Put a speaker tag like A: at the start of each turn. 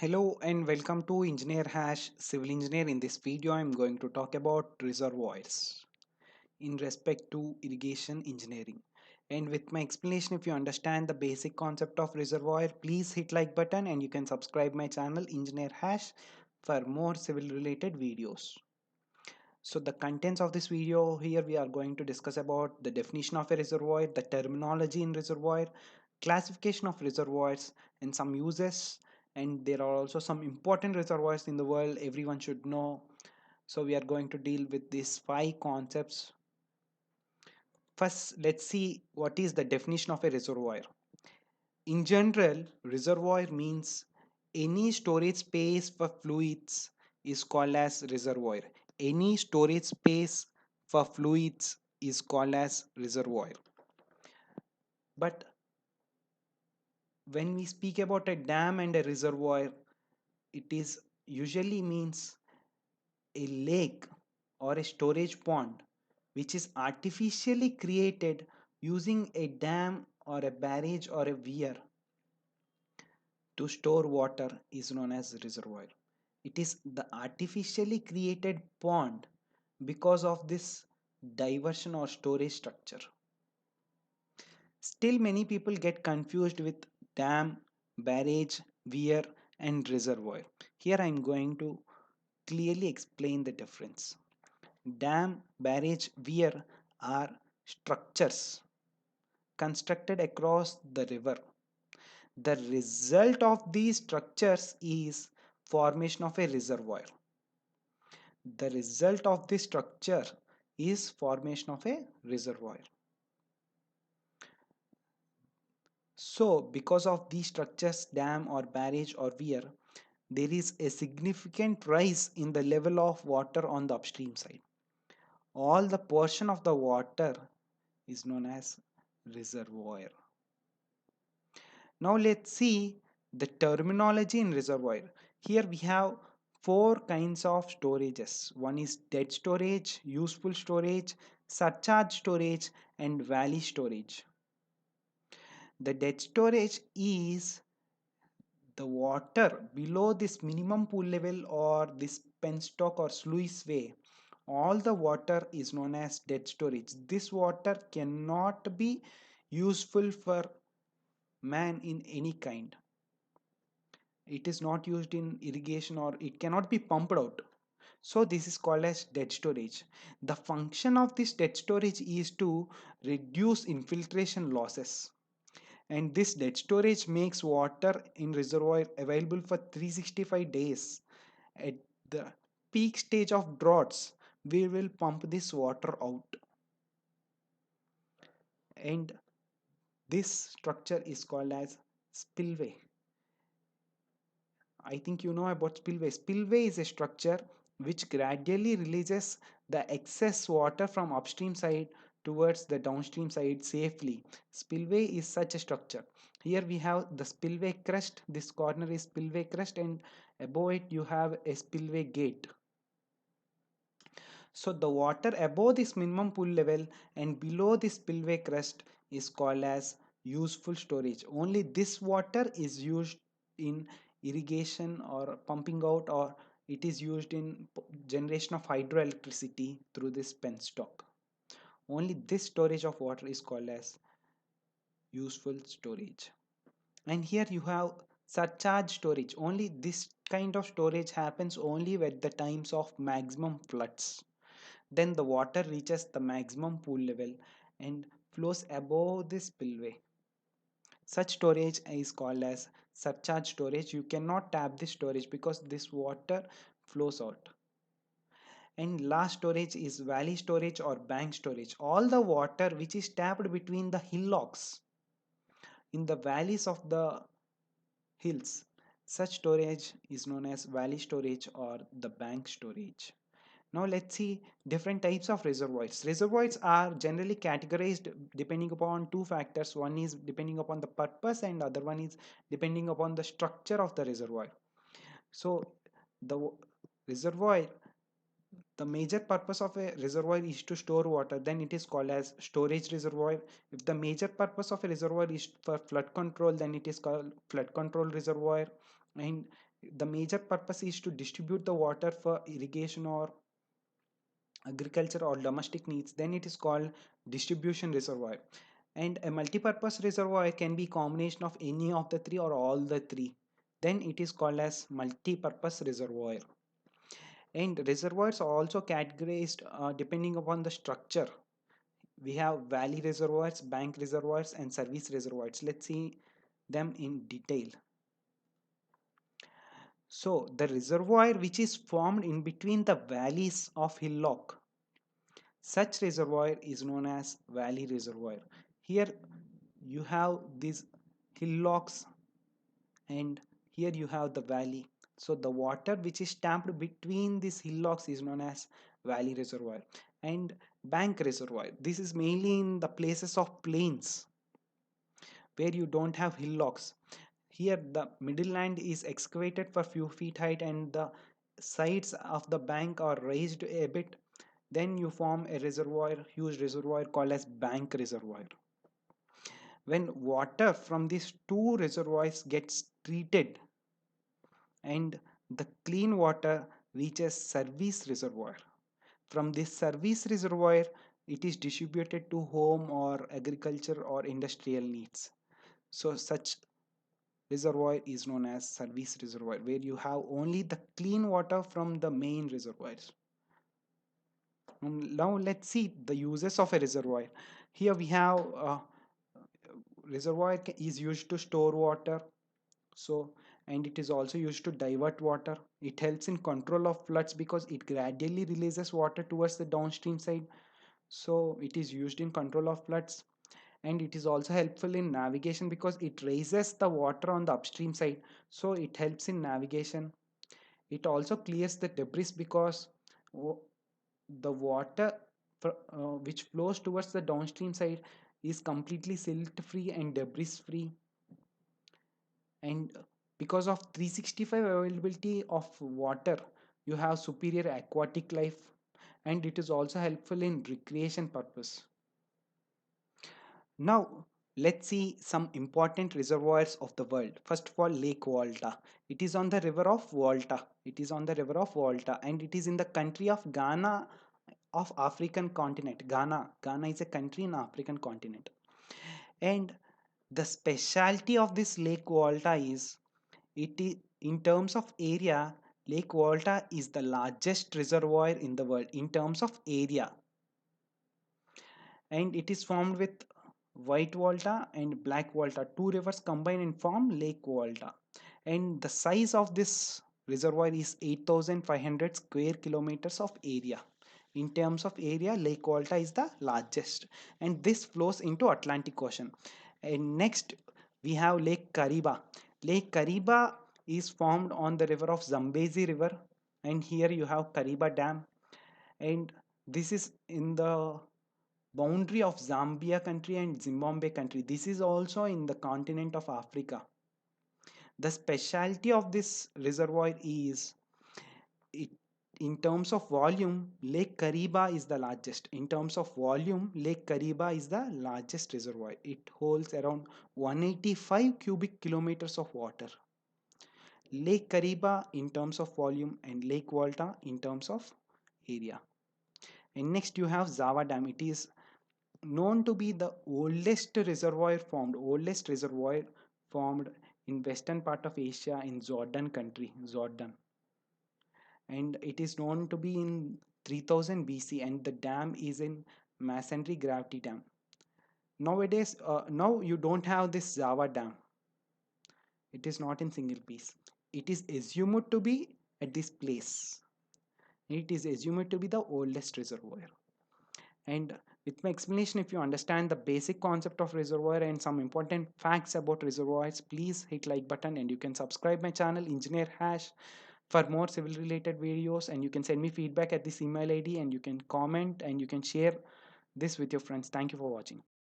A: Hello and welcome to Engineer Hash Civil Engineer. In this video, I'm going to talk about reservoirs in respect to irrigation engineering. And with my explanation, if you understand the basic concept of reservoir, please hit like button and you can subscribe my channel Engineer Hash for more civil related videos. So the contents of this video here we are going to discuss about the definition of a reservoir, the terminology in reservoir, classification of reservoirs and some uses, and there are also some important reservoirs in the world everyone should know. So we are going to deal with these five concepts. First, let's see what is the definition of a reservoir. In general, reservoir means any storage space for fluids is called as reservoir. Any storage space for fluids is called as reservoir. But when we speak about a dam and a reservoir, it is usually means a lake or a storage pond which is artificially created using a dam or a barrage or a weir to store water is known as reservoir. It is the artificially created pond because of this diversion or storage structure. Still, many people get confused with dam, barrage, weir, and reservoir. Here I am going to clearly explain the difference. Dam, barrage, weir are structures constructed across the river. The result of these structures is formation of a reservoir. The result of this structure is formation of a reservoir. So because of these structures, dam or barrage or weir, there is a significant rise in the level of water on the upstream side. All the portion of the water is known as reservoir. Now let's see the terminology in reservoir. Here we have four kinds of storages. One is dead storage, useful storage, surcharge storage, and valley storage. The dead storage is the water below this minimum pool level or this penstock or sluice way. All the water is known as dead storage. This water cannot be useful for man in any kind. It is not used in irrigation or it cannot be pumped out. So this is called as dead storage. The function of this dead storage is to reduce infiltration losses, and this dead storage makes water in reservoir available for 365 days. At the peak stage of droughts we will pump this water out, and this structure is called as spillway. I think you know about spillway. Spillway is a structure which gradually releases the excess water from upstream side towards the downstream side safely. Spillway is such a structure. Here we have the spillway crest. This corner is spillway crest, and above it you have a spillway gate. So the water above this minimum pool level and below this spillway crest is called as useful storage. Only this water is used in irrigation or pumping out, or it is used in generation of hydroelectricity through this penstock. Only this storage of water is called as useful storage. And here you have surcharge storage. Only this kind of storage happens only at the times of maximum floods. Then the water reaches the maximum pool level and flows above the spillway. Such storage is called as surcharge storage. You cannot tap this storage because this water flows out. And last storage is valley storage or bank storage. All the water which is tapped between the hillocks in the valleys of the hills, such storage is known as valley storage or the bank storage. Now let's see different types of reservoirs. Reservoirs are generally categorized depending upon two factors. One is depending upon the purpose and other one is depending upon the structure of the reservoir. So the reservoir The major purpose of a reservoir is to store water, then it is called as storage reservoir. If the major purpose of a reservoir is for flood control, then it is called flood control reservoir. And the major purpose is to distribute the water for irrigation or agriculture or domestic needs, then it is called distribution reservoir. And a multi-purpose reservoir can be combination of any of the three or all the three, then it is called as multi-purpose reservoir. And reservoirs are also categorized depending upon the structure. We have valley reservoirs, bank reservoirs, and service reservoirs. Let's see them in detail. So the reservoir which is formed in between the valleys of hillock, such reservoir is known as valley reservoir. Here you have these hillocks and here you have the valley. So the water which is stamped between these hillocks is known as valley reservoir. And bank reservoir, this is mainly in the places of plains where you don't have hillocks. Here the middle land is excavated for few feet height and the sides of the bank are raised a bit, then you form a reservoir, huge reservoir called as bank reservoir. When water from these two reservoirs gets treated and the clean water reaches service reservoir, from this service reservoir it is distributed to home or agriculture or industrial needs. So such reservoir is known as service reservoir, where you have only the clean water from the main reservoirs. Now let's see the uses of a reservoir. Here we have reservoir is used to store water, so and it is also used to divert water. It helps in control of floods because it gradually releases water towards the downstream side, so it is used in control of floods. And it is also helpful in navigation because it raises the water on the upstream side, so it helps in navigation. It also clears the debris because the water which flows towards the downstream side is completely silt free and debris free. And because of 365 availability of water, you have superior aquatic life, and it is also helpful in recreation purpose. Now let's see some important reservoirs of the world. First of all, Lake Volta. It is on the river of Volta. It is on the river of Volta and it is in the country of Ghana of African continent. Ghana is a country in African continent. And the specialty of this Lake Volta is, it is in terms of area, Lake Volta is the largest reservoir in the world in terms of area, and it is formed with White Volta and Black Volta, two rivers combine and form Lake Volta. And the size of this reservoir is 8,500 square kilometers of area. In terms of area, Lake Volta is the largest, and this flows into Atlantic Ocean. And next we have Lake Kariba. Lake Kariba is formed on the river of Zambezi River, and here you have Kariba Dam, and this is in the boundary of Zambia country and Zimbabwe country. This is also in the continent of Africa. The specialty of this reservoir is, it, in terms of volume, Lake Kariba is the largest. In terms of volume, Lake Kariba is the largest reservoir. It holds around 185 cubic kilometers of water. Lake Kariba in terms of volume and Lake Volta in terms of area. And next you have Jawa Dam. It is known to be the oldest reservoir formed in western part of Asia in Jordan country, Jordan. And it is known to be in 3000 BC and the dam is in masonry gravity dam. Nowadays, now you don't have this Java dam. It is not in single piece. It is assumed to be at this place. It is assumed to be the oldest reservoir. And with my explanation, if you understand the basic concept of reservoir and some important facts about reservoirs, please hit like button and you can subscribe my channel Engineer Hash for more civil related videos, and you can send me feedback at this email ID and you can comment and you can share this with your friends. Thank you for watching.